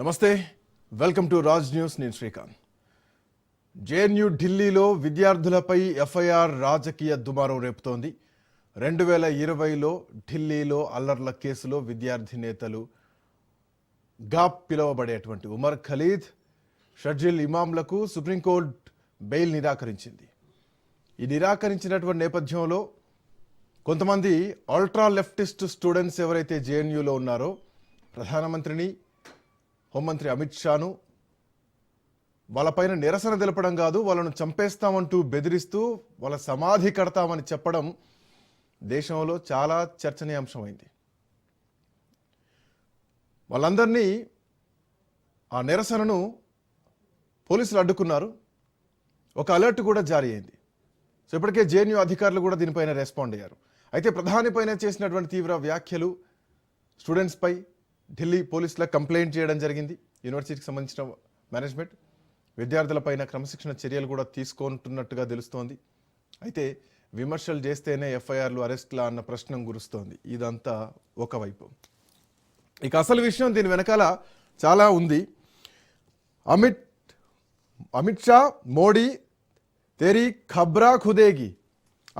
నమస్తే, welcome to Raj news. నేను Srikanth. JNU ఢిల్లీలో విద్యార్థులపై ఎఫ్ఐఆర్ రాజకీయ దుమారం రేపుతోంది. 2020లో ఢిల్లీలో అల్లర్ల కేసులో విద్యార్థి నేతలు గాప్ పిలువబడేటువంటి ఉమర్ ఖలీద్, షర్జిల్ ఇమాంలకు సుప్రీంకోర్టు బెయిల్ నిరాకరించింది. ఈ నిరాకరించినటువంటి నేపథ్యంలో కొంతమంది అల్ట్రా లెఫ్టిస్ట్ స్టూడెంట్స్ ఎవరైతే జేఎన్యూలో ఉన్నారో ప్రధానమంత్రిని, హోంమంత్రి అమిత్ షాను వాళ్ళపైన నిరసన తెలపడం కాదు, వాళ్ళను చంపేస్తామంటూ బెదిరిస్తూ వాళ్ళ సమాధి కడతామని చెప్పడం దేశంలో చాలా చర్చనీయాంశమైంది. వాళ్ళందరినీ, ఆ నిరసనను పోలీసులు అడ్డుకున్నారు. ఒక అలర్ట్ కూడా జారీ అయింది. సో ఇప్పటికే జేఎన్యూ అధికారులు కూడా దీనిపైన రెస్పాండ్ అయ్యారు. అయితే ప్రధాని పైన చేసినటువంటి తీవ్ర వ్యాఖ్యలు స్టూడెంట్స్పై ఢిల్లీ పోలీసులకు కంప్లైంట్ చేయడం జరిగింది. యూనివర్సిటీకి సంబంధించిన మేనేజ్మెంట్ విద్యార్థులపైన క్రమశిక్షణ చర్యలు కూడా తీసుకుంటున్నట్టుగా తెలుస్తోంది. అయితే విమర్శలు చేస్తేనే ఎఫ్ఐఆర్లు, అరెస్ట్లా అన్న ప్రశ్న గురుస్తోంది. ఇదంతా ఒకవైపు. ఇక అసలు విషయం దీని వెనకాల చాలా ఉంది. అమిత్ షా, మోడీ తేరీ ఖబ్రా ఖుదేగి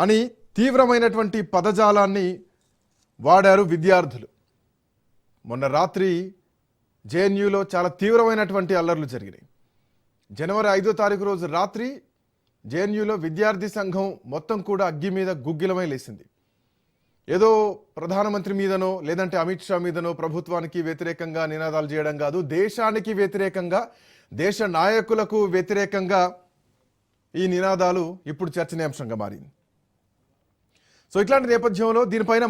అని తీవ్రమైనటువంటి పదజాలాన్ని వాడారు విద్యార్థులు. మొన్న రాత్రి జేఎన్యూలో చాలా తీవ్రమైనటువంటి అల్లర్లు జరిగినాయి. జనవరి 5వ తారీఖు రోజు రాత్రి జేఎన్యూలో విద్యార్థి సంఘం మొత్తం కూడా అగ్గి మీద గుగ్గిలమై లేసింది. ఏదో ప్రధానమంత్రి మీదనో లేదంటే అమిత్ షా మీదనో ప్రభుత్వానికి వ్యతిరేకంగా నినాదాలు చేయడం కాదు, దేశానికి వ్యతిరేకంగా, దేశ నాయకులకు వ్యతిరేకంగా ఈ నినాదాలు ఇప్పుడు చర్చనీయాంశంగా మారింది. సో ఇట్లాంటి నేపథ్యంలో దీనిపైన